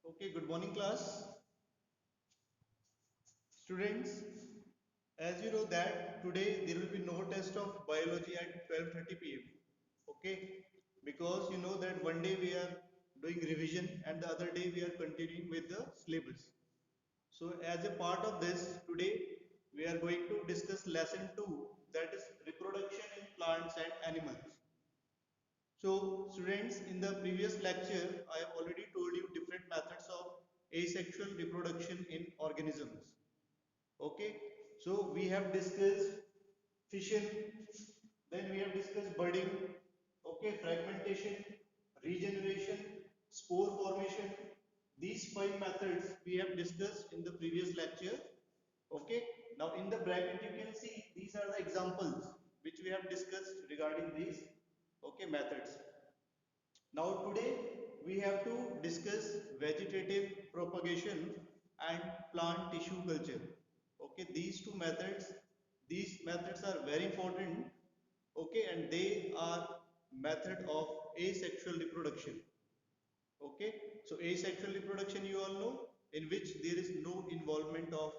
Okay, good morning class. Students, as you know that today there will be no test of biology at 12:30 p.m. Okay, because you know that one day we are doing revision and the other day we are continuing with the syllabus. So as a part of this, today we are going to discuss lesson 2, that is reproduction in plants and animals. So students, in the previous lecture, I have already told you different methods of asexual reproduction in organisms. Okay, so we have discussed fission, then we have discussed budding, okay, fragmentation, regeneration, spore formation. These 5 methods we have discussed in the previous lecture. Okay, now in the bracket you can see these are the examples which we have discussed regarding these okay methods. Now today we have to discuss vegetative propagation and plant tissue culture. Okay, these methods are very important. Okay, and they are method of asexual reproduction. Okay, so asexual reproduction you all know, in which there is no involvement of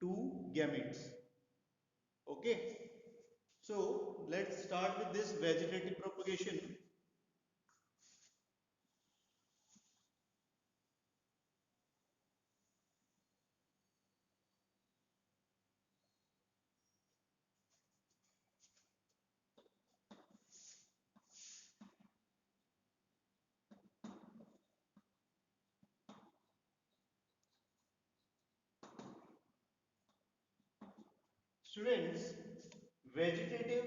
two gametes. Okay, so let's start with this vegetative propagation. Students, vegetative,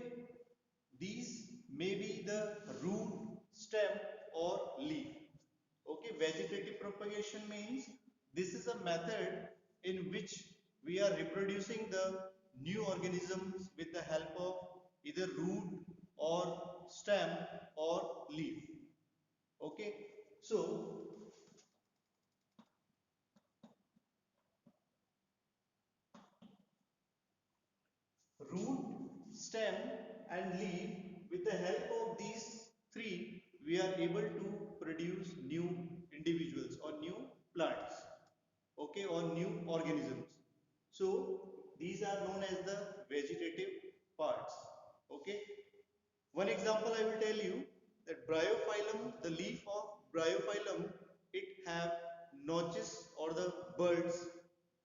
these may be the root, stem or leaf. Okay, vegetative propagation means this is a method in which we are reproducing the new organisms with the help of either root or stem or leaf. Okay, so root, stem and leaf, with the help of these three, we are able to produce new individuals or new plants, okay, or new organisms. So these are known as the vegetative parts. Okay. One example I will tell you that bryophyllum, the leaf of bryophyllum, it have notches or the buds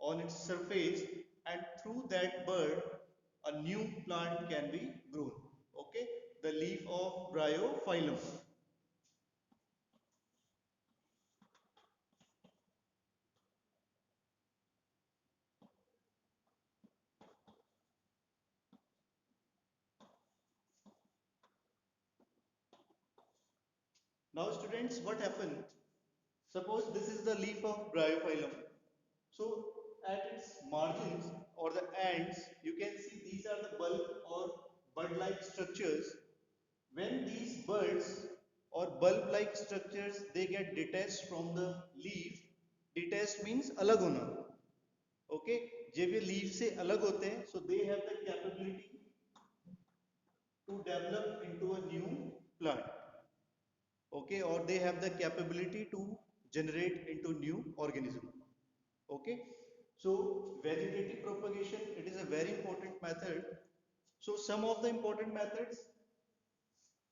on its surface, and through that bud a new plant can be grown. Okay, the leaf of bryophyllum. Now students, what happened? Suppose this is the leaf of bryophyllum. So at its margins or the ends, you can see these are the bulb or bud-like structures. When these buds or bulb-like structures they get detached from the leaf, detached means अलग होना. Okay, जब ये leaf से अलग होते हैं, so they have the capability to develop into a new plant. Okay, or they have the capability to generate into new organism. Okay, so vegetative propagation, it is a very important method. So some of the important methods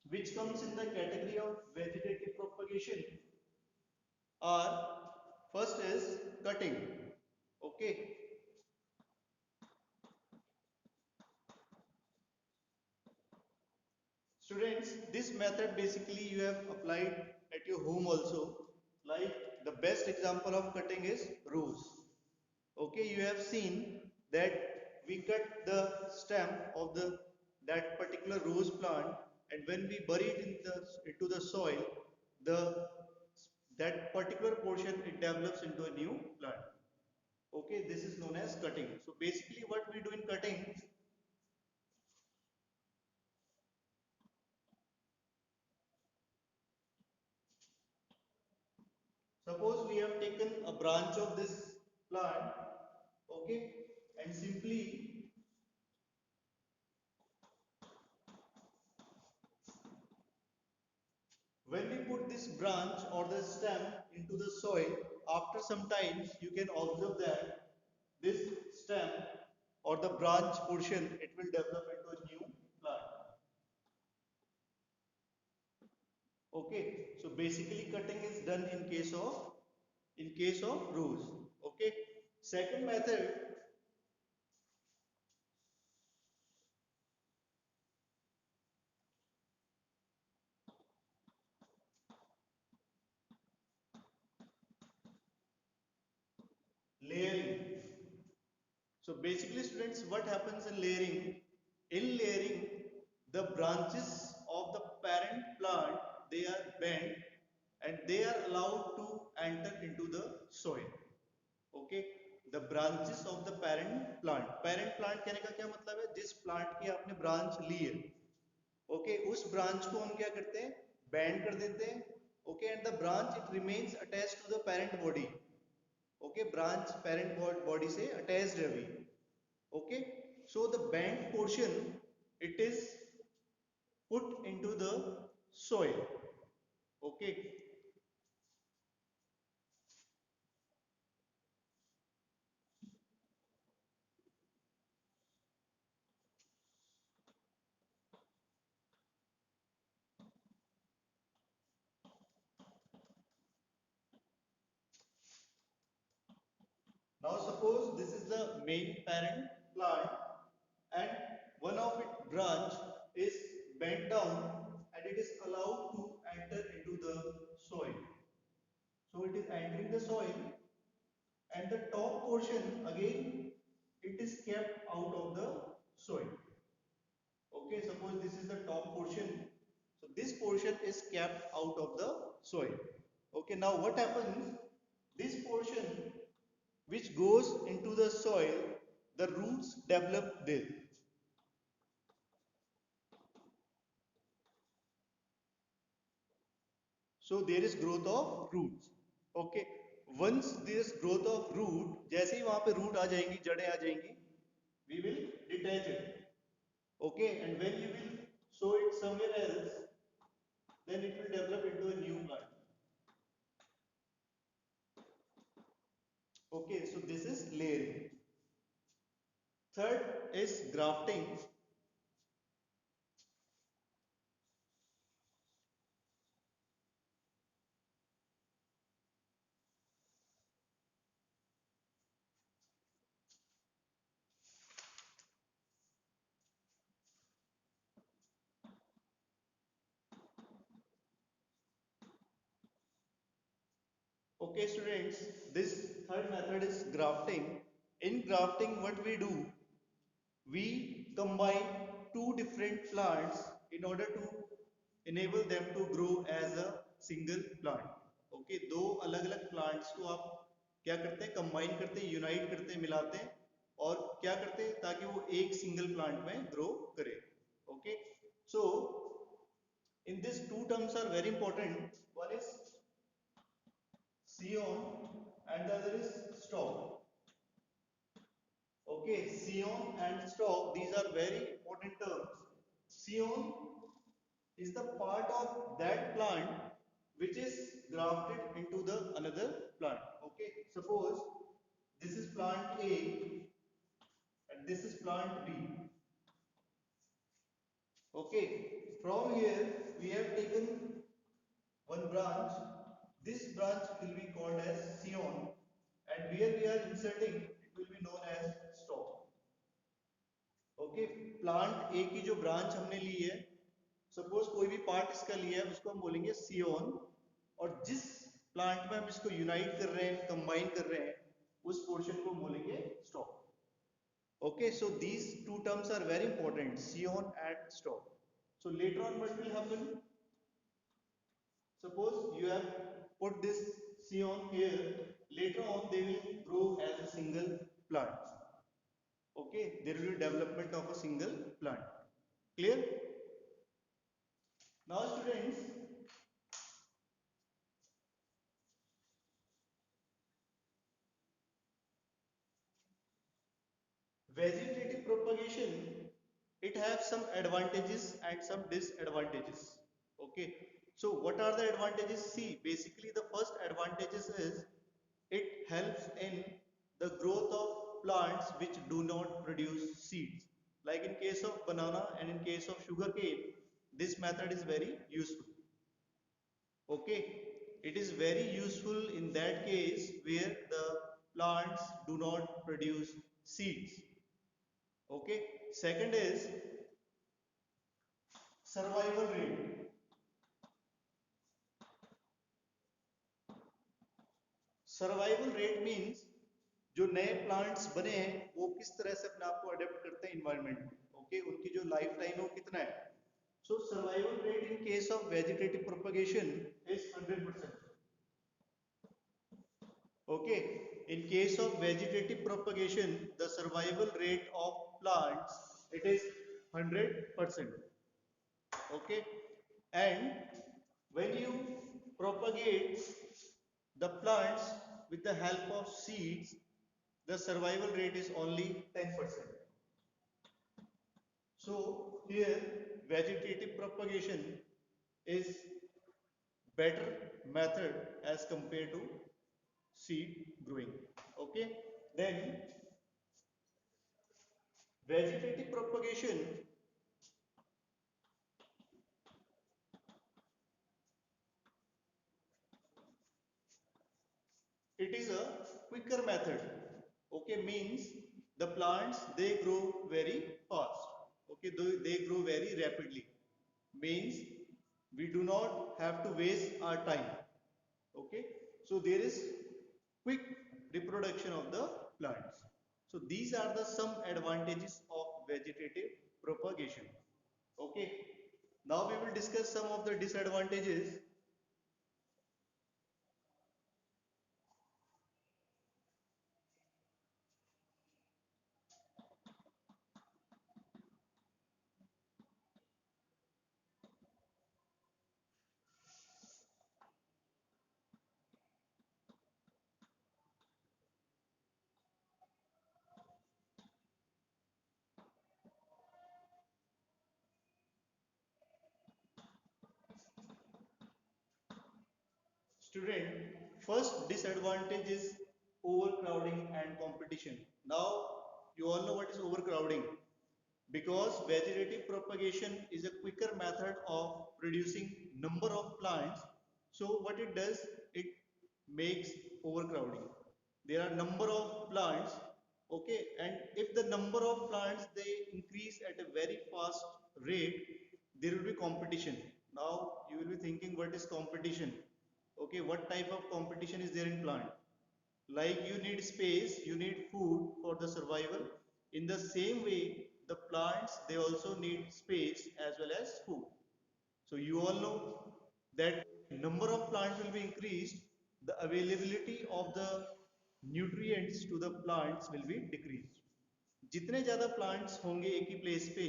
which comes in the category of vegetative propagation are, first is cutting. Okay, students, this method basically you have applied at your home also. Like the best example of cutting is rose. Okay, you have seen that we cut the stem of the that particular rose plant, and when we bury it in into the soil, the that particular portion it develops into a new plant. Okay, this is known as cutting. So basically, what we do in cutting, suppose we have taken a branch of this plant, okay, and simply when we put this branch or the stem into the soil, after some time you can observe that this stem or the branch portion, it will develop into a new plant. Okay, so basically cutting is done in case of rose. Okay, second method, layering. So basically students, what happens in layering? In layering, the branches of the parent plant, they are bent and they are allowed to enter into the soil. Okay, the branches of the parent plant कहने का क्या मतलब है? जिस plant की आपने branch ली है, okay, उस ब्रांच को हम क्या करते हैं? बैंड कर देते हैं. Okay, and the branch it remains attached to the parent body. Okay, branch parent body से अटैच्ड है अभी. Okay, so the bent portion, it is put into the soil. Okay, now suppose this is the main parent plant and one of its branch is bent down and it is allowed to enter into the soil. So it is entering the soil and the top portion again, it is kept out of the soil. Okay, suppose this is the top portion. So this portion is kept out of the soil. Okay, now what happens? This portion which goes into the soil, the roots develop there. So there is growth of roots. Okay, once there is growth of root, जैसे ही वहां पे root आ जाएंगी, जड़ें आ जाएंगी, we will detach it. Okay, and when you will sow it somewhere else, then it will develop into a new plant. Okay, so this is layering. Third is grafting. Okay, students, this third method is grafting. In grafting, what we do, we combine two different plants in order to enable them to grow as a single plant. Okay, दो अलग अलग plants को आप क्या करते हैं? Combine करते हैं, unite करते हैं, मिलाते हैं और क्या करते हैं ताकि वो एक single plant में grow करे. Okay, so in this two terms are very important. One is scion and the other is stalk. Okay, scion and stalk, these are very important terms. Scion is the part of that plant which is grafted into the another plant. Okay, suppose this is plant A and this is plant B. Okay, from here we have taken one branch. This branch will be called as scion and where we are inserting it will be known as stalk. Okay, plant A की जो branch हमने ली है, suppose कोई भी part इसका लिया है, उसको हम बोलेंगे सियोन, और जिस प्लांट में हम इसको यूनाइट कर रहे हैं, कंबाइन कर रहे हैं, उस पोर्शन को हम बोलेंगे stock. Okay, so these two terms are very important, scion and stock. So later on what will happen? Suppose you have put this scion here, later on they will grow as a single plant. Okay, there will be development of a single plant. Clear? Now students, vegetative propagation, it has some advantages and some disadvantages. Okay, So what are the advantages? See, basically the first advantages is it helps in the growth of plants which do not produce seeds. Like in case of banana and in case of sugarcane, this method is very useful. Okay, it is very useful in that case where the plants do not produce seeds. Okay, second is survival rate. Survival rate means जो नए plants बने हैं वो किस तरह से अपने आप को अडेप्ट करते हैं इन्वायरमेंट में। ओके, उनकी जो लाइफ टाइम है वो कितना है। So survival rate in case of vegetative propagation is 100%। Okay, in case of vegetative propagation the survival rate of plants it is 100%। Okay, and when you propagate the plants with the help of seeds, the survival rate is only 10%. So here vegetative propagation is better method as compared to seed growing. Okay, then vegetative propagation it is a quicker method. Okay, means the plants they grow very fast. Okay, they grow very rapidly, means we do not have to waste our time. Okay, so there is quick reproduction of the plants. So these are the some advantages of vegetative propagation. Okay, now we will discuss some of the disadvantages. Student, first disadvantage is overcrowding and competition. Now, you all know what is overcrowding. Because vegetative propagation is a quicker method of producing number of plants. So what it does, it makes overcrowding. There are number of plants, okay, and if the number of plants they increase at a very fast rate, there will be competition. Now you will be thinking, what is competition? Okay, what type of competition is there in plant? Like you need space, you need food for the survival. In the same way, the plants they also need space as well as food. So you all know that number of plants will be increased, the availability of the nutrients to the plants will be decreased. जितने ज्यादा plants होंगे एक ही place पे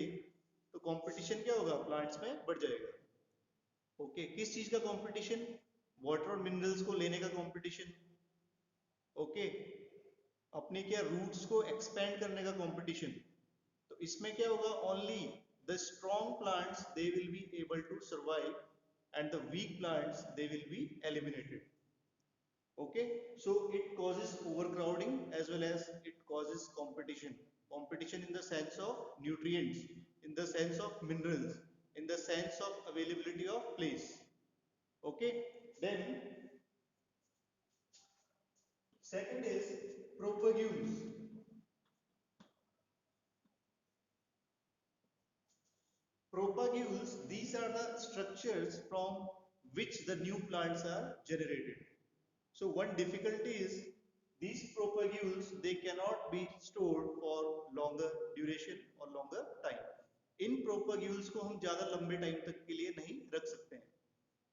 तो competition क्या होगा, plants में बढ़ जाएगा। ओके, किस चीज का कंपटीशन? वाटर और मिनरल्स को लेने का कंपटीशन। ओके, अपने क्या रूट्स को एक्सपेंड करने का कंपटीशन। तो इसमें क्या होगा, only the strong plants they will be able to survive and the weak plants they will be eliminated. Okay, so it causes overcrowding as well as it causes competition. Competition in the sense of nutrients, in the sense of minerals, in the sense of availability of place. Okay, then second is propagules. Propagules, these are the structures from which the new plants are generated. So one difficulty is these propagules they cannot be stored for longer duration or longer time. In propagules को हम ज़्यादा लंबे time तक के लिए नहीं रख सकते हैं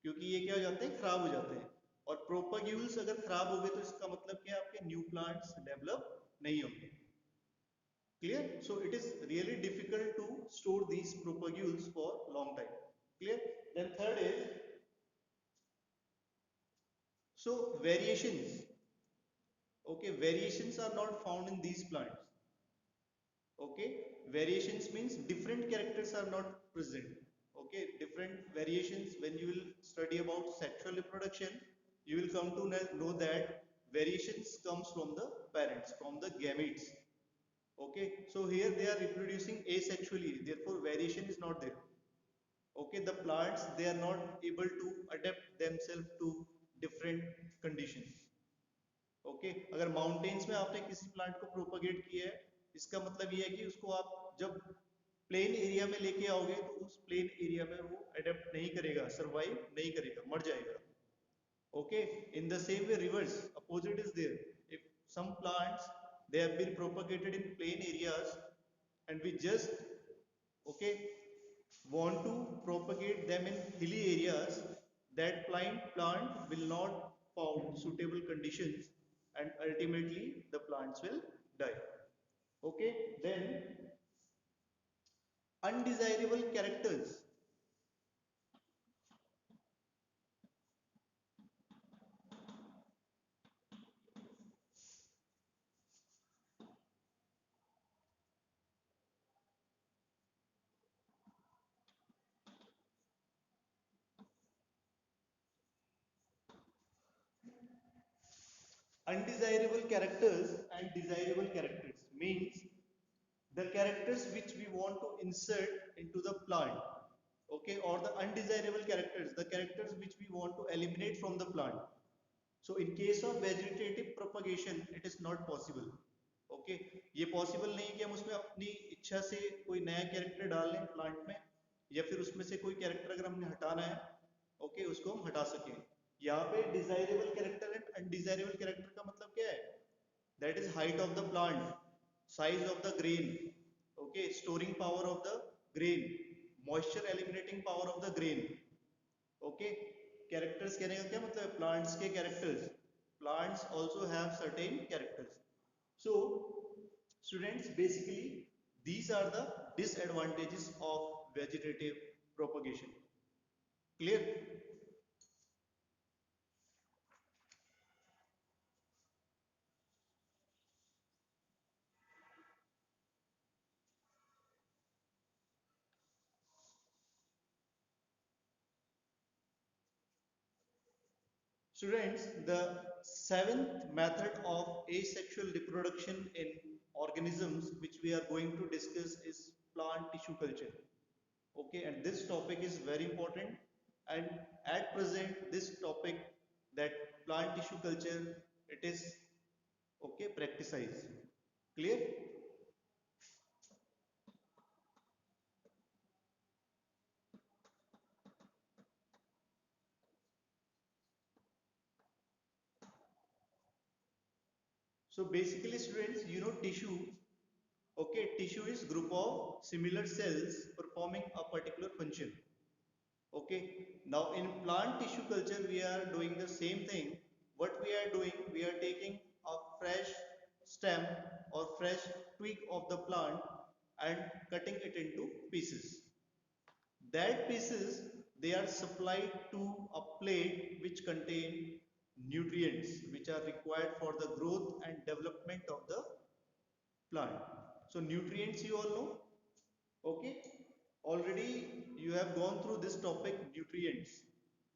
क्योंकि ये क्या हो जाते हैं, खराब हो जाते हैं। और propagules अगर खराब हो गए तो इसका मतलब क्या, आपके न्यू प्लांट्स डेवलप नहीं होंगे। Clear? So it is really difficult to store these propagules for long time. Clear? Then third is, so variations. Okay, variations are not found in these plants. Okay, variations means different characters are not present. Okay, different variations. When you will study about sexual reproduction, you will come to know that variations comes from the parents, from the gametes. Okay, so here they are reproducing asexually, therefore variation is not there. Okay, the plants they are not able to adapt themselves to different conditions. Okay, अगर mountains में आपने किसी plant को propagate किया है, इसका मतलब ये है कि उसको आप जब प्लेन एरिया में लेके आओगे तो उस प्लेन एरिया में वो अडेप्ट नहीं करेगा, सरवाइव नहीं करेगा, मर जाएगा. Okay, in the same way reverse opposite is there. If some plants they have been propagated in plain areas and we just okay want to propagate them in hilly areas, that plant will not found suitable conditions and ultimately the plants will die. Okay, then undesirable characters. Undesirable characters and desirable characters means the characters which we want to insert into the plant, okay, or the undesirable characters, the characters which we want to eliminate from the plant. So in case of vegetative propagation it is not possible. Okay, ये possible नहीं कि हम उसमें अपनी इच्छा से कोई नया कैरेक्टर डाल लें प्लांट में, या फिर उसमें से कोई कैरेक्टर अगर हमने हटाना है, ओके, उसको हम हटा सकें. यहाँ पे desirable character and undesirable character का मतलब क्या है? That is height of the plant, size of the grain, okay, storing power of the grain, moisture eliminating power of the grain. Okay, characters कहने का क्या मतलब है? Plants के characters. Plants also have certain characters. So students, basically these are the disadvantages of vegetative propagation. Clear? Students, the seventh method of asexual reproduction in organisms which we are going to discuss is plant tissue culture. Okay, and this topic is very important, and at present this topic, that plant tissue culture, it is okay practiced. Clear? So basically students, you know tissue. Okay, tissue is group of similar cells performing a particular function. Okay, now in plant tissue culture we are doing the same thing. What we are doing, we are taking a fresh stem or fresh twig of the plant and cutting it into pieces. That pieces they are supplied to a plate which contain nutrients which are required for the growth and development of the plant. So nutrients you all know, okay, already you have gone through this topic, nutrients.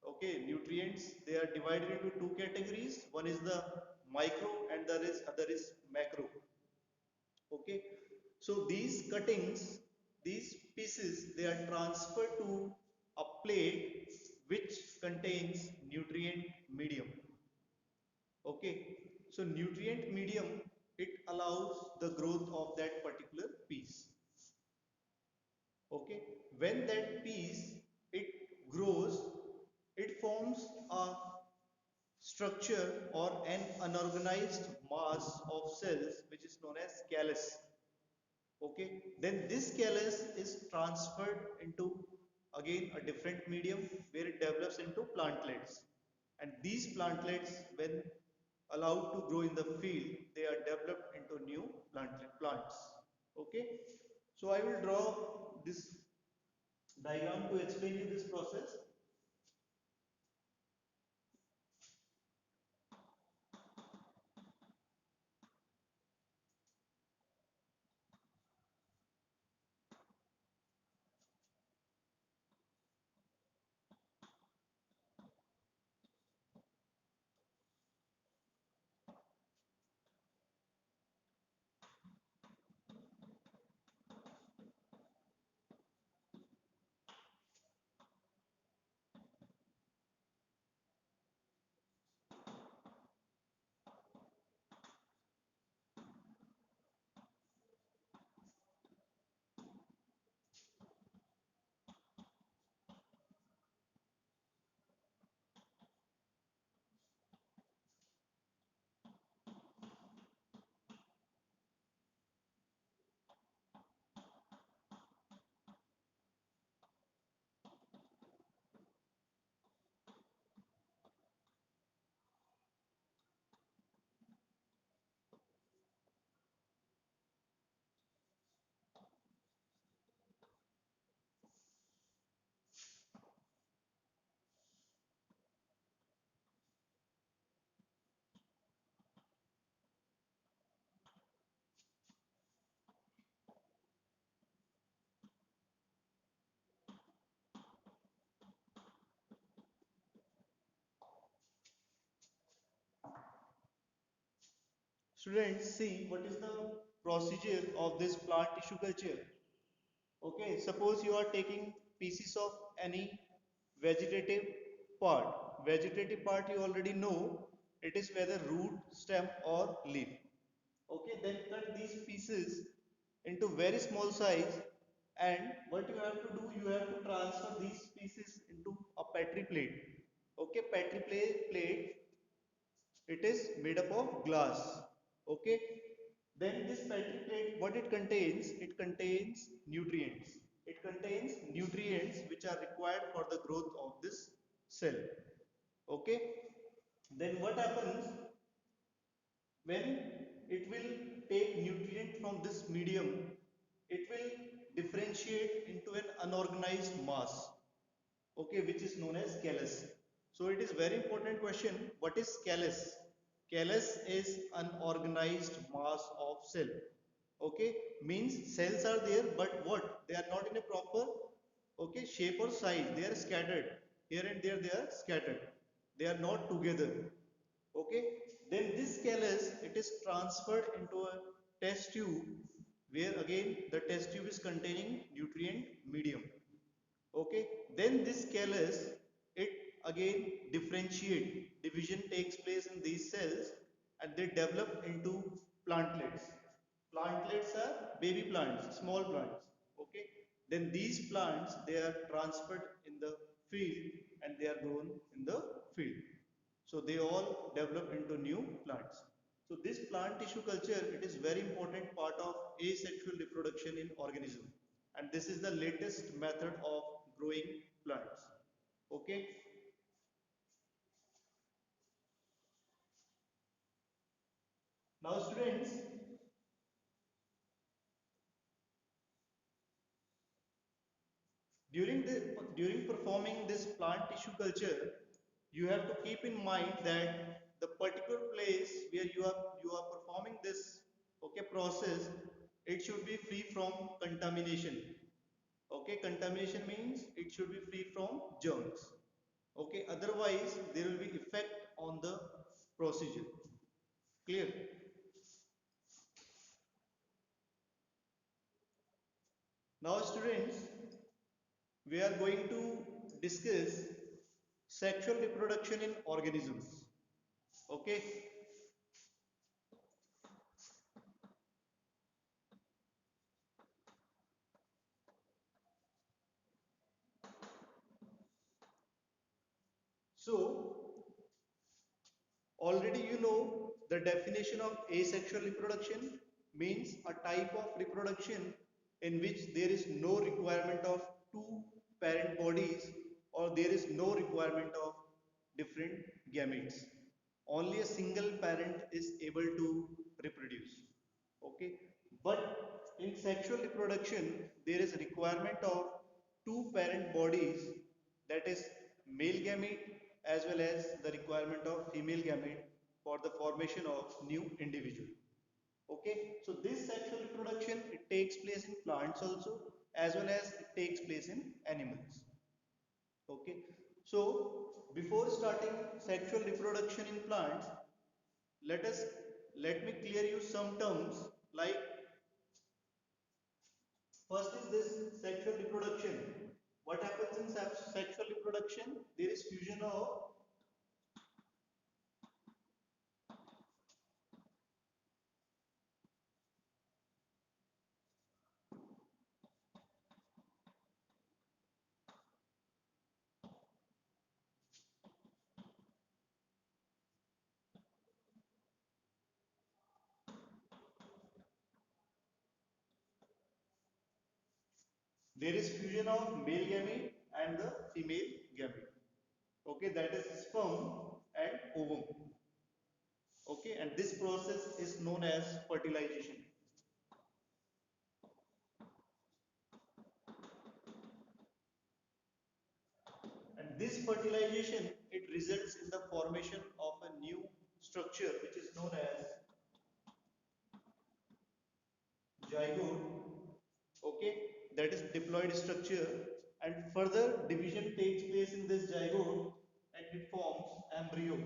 Okay, nutrients they are divided into two categories. One is the micro and the other is macro. Okay, so these cuttings, these pieces, they are transferred to a plate which contains nutrient medium. Okay, so nutrient medium, it allows the growth of that particular piece. Okay, when that piece it grows, it forms a structure or an unorganized mass of cells which is known as callus. Okay, then this callus is transferred into again a different medium where it develops into plantlets, and these plantlets when allowed to grow in the field, they are developed into new plants. Okay, so I will draw this diagram to explain you this process. Students, see what is the procedure of this plant tissue culture. Okay, suppose you are taking pieces of any vegetative part. Vegetative part you already know, it is whether root, stem or leaf. Okay, then cut these pieces into very small size, and what you have to do, you have to transfer these pieces into a petri plate. Okay, plate, it is made up of glass. Okay, then this petri plate, what it contains, it contains nutrients. It contains nutrients which are required for the growth of this cell. Okay, then what happens when it will take nutrient from this medium, it will differentiate into an unorganized mass, okay, which is known as callus. So it is very important question, what is callus? Callus is unorganized mass of cell. Okay, means cells are there, but what, they are not in a proper, okay, shape or size, they are scattered here and there, they are scattered, they are not together. Okay, then this callus, it is transferred into a test tube, where again the test tube is containing nutrient medium. Okay, then this callus, it again differentiate, division takes place in these cells, and they develop into plantlets. Plantlets are baby plants, small plants. Okay, then these plants, they are transferred in the field, and they are grown in the field. So they all develop into new plants. So this plant tissue culture, it is very important part of asexual reproduction in organism, and this is the latest method of growing plants. Okay, now students, during performing this plant tissue culture, you have to keep in mind that the particular place where you are performing this, okay, process, it should be free from contamination. Okay, contamination means it should be free from germs. Okay, otherwise there will be effect on the procedure. Clear? Now students, we are going to discuss sexual reproduction in organisms. Okay, so already you know the definition of asexual reproduction means a type of reproduction in which there is no requirement of two parent bodies, or there is no requirement of different gametes. Only a single parent is able to reproduce. Okay, but in sexual reproduction there is requirement of two parent bodies, that is male gamete as well as the requirement of female gamete for the formation of new individual. Okay, so this sexual reproduction, it takes place in plants also, as well as it takes place in animals. Okay, so before starting sexual reproduction in plants, let us let me clear you some terms, like first is this sexual reproduction. What happens in sexual reproduction? There is fusion of, there is fusion of male gamete and the female gamete. Okay, that is sperm and ovum. Okay, and this process is known as fertilization. And this fertilization, it results in the formation of a new structure which is known as zygote. Okay, that is diploid structure, and further division takes place in this zygote, and it forms embryo.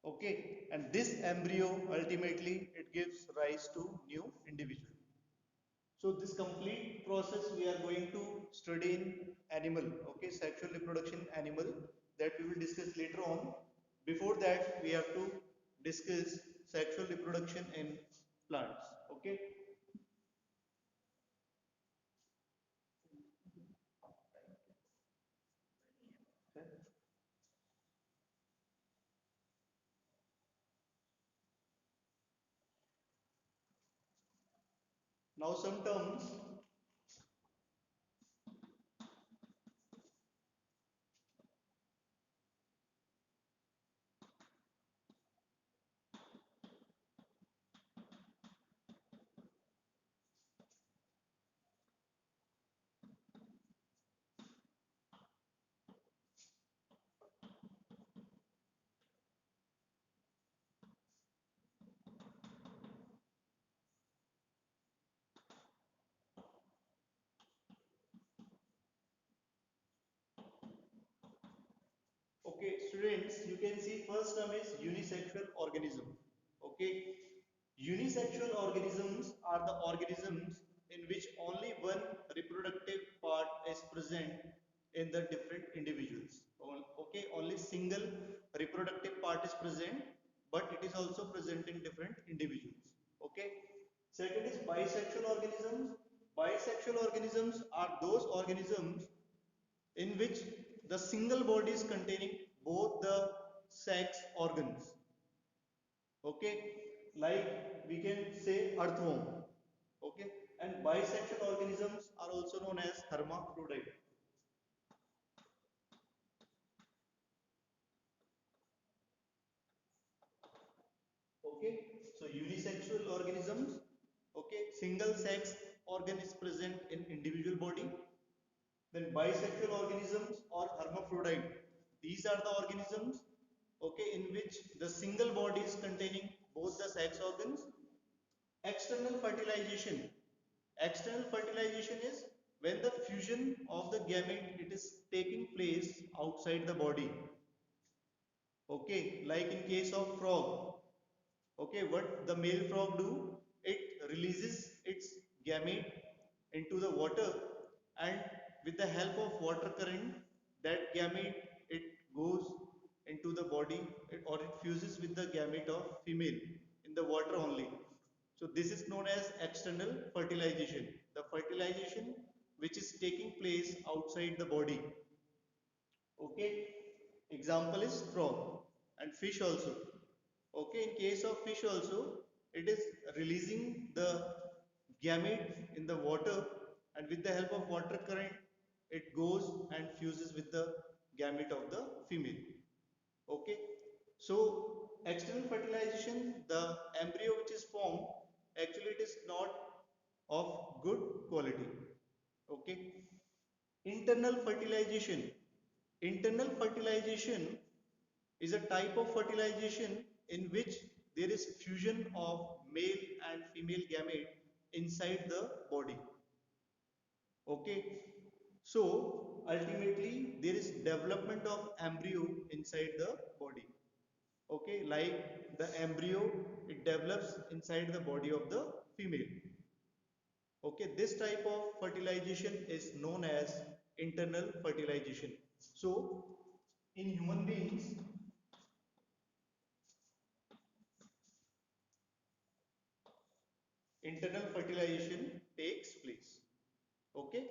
Okay, and this embryo ultimately it gives rise to new individual. So this complete process we are going to study in animal, okay, sexual reproduction in animal, that we will discuss later on. Before that, we have to discuss sexual reproduction in plants, okay. Now some terms. Okay, students, you can see first term is unisexual organism. Okay, unisexual organisms are the organisms in which only one reproductive part is present in the different individuals. Okay, only single reproductive part is present, but it is also present in different individuals. Okay. Second is bisexual organisms. Bisexual organisms are those organisms in which the single body is containing both the sex organs. Okay, like we can say earthworm. Okay, and bisexual organisms are also known as hermaphrodite. Okay, so unisexual organisms, okay, single sex organ is present in individual body. Then bisexual organisms or hermaphrodite, these are the organisms, okay, in which the single body is containing both the sex organs. External fertilization. External fertilization is when the fusion of the gamete it is taking place outside the body. Okay, like in case of frog. Okay, what the male frog do? It releases its gamete into the water, and with the help of water current, that gamete it goes into the body, or it fuses with the gamete of female in the water only. So this is known as external fertilization. The fertilization which is taking place outside the body. Okay, example is frog and fish also. Okay, in case of fish also, it is releasing the gamete in the water, and with the help of water current, it goes and fuses with the gamete of the female. Okay, so external fertilization, the embryo which is formed, actually it is not of good quality. Okay, internal fertilization. Internal fertilization is a type of fertilization in which there is fusion of male and female gamete inside the body. Okay, so ultimately there is development of embryo inside the body. Okay, like the embryo it develops inside the body of the female. Okay, this type of fertilization is known as internal fertilization. So in human beings, internal fertilization takes place. Okay,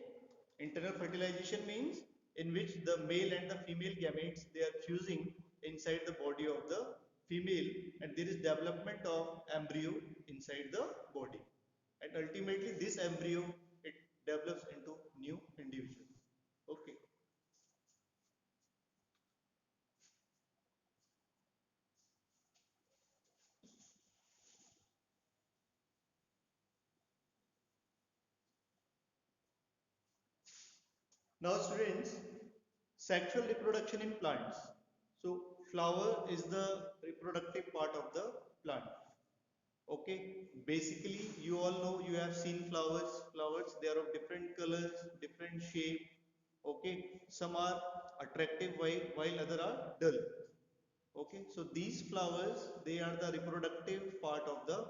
internal fertilization means in which the male and the female gametes they are fusing inside the body of the female, and there is development of embryo inside the body, and ultimately this embryo it develops into new individual. Okay. Now students, sexual reproduction in plants. So flower is the reproductive part of the plant. Okay, basically you all know, you have seen flowers. Flowers they are of different colors, different shape. Okay, some are attractive while other are dull. Okay, so these flowers, they are the reproductive part of the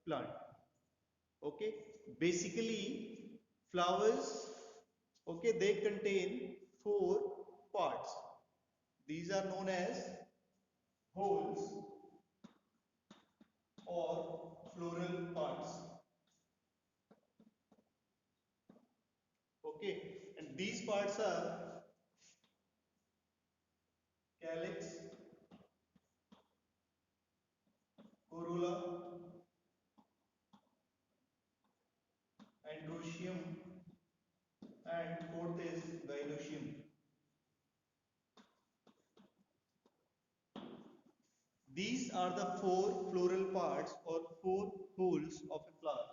plant. Okay, basically flowers, okay, they contain four parts. These are known as wholes or floral parts. Okay, and these parts are calyx, corolla, androecium, and fourth is gynoecium. These are the four floral parts or four wholes of a flower: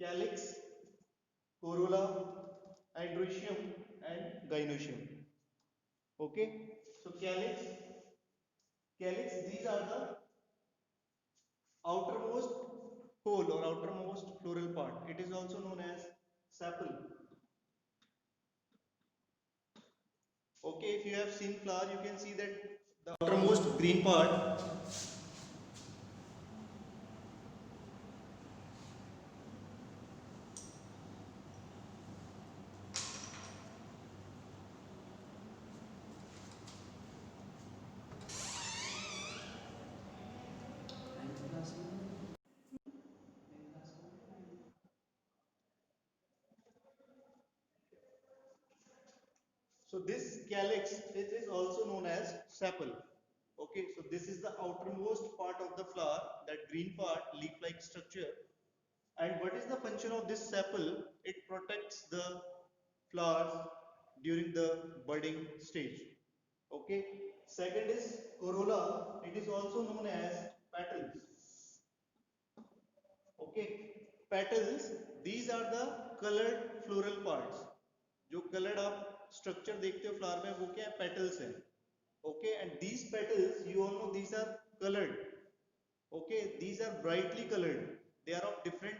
calyx, corolla, androecium, and gynoecium. Okay, so calyx, these are the outermost whole or outermost floral part. It is also known as sepal. Okay, if you have seen flower, you can see that the outermost green part. So this calyx, it is also known as sepal. Okay, so this is the outermost part of the flower, that green part, leaf-like structure. And what is the function of this sepal? It protects the flowers during the budding stage. Okay. Second is corolla. It is also known as petals. Okay. Petals. These are the colored floral parts. जो colored आप structure देखते हो flower में वो क्या है? Petals है. Okay. And these petals, you all know, these are colored. Okay. These are brightly colored. They are of different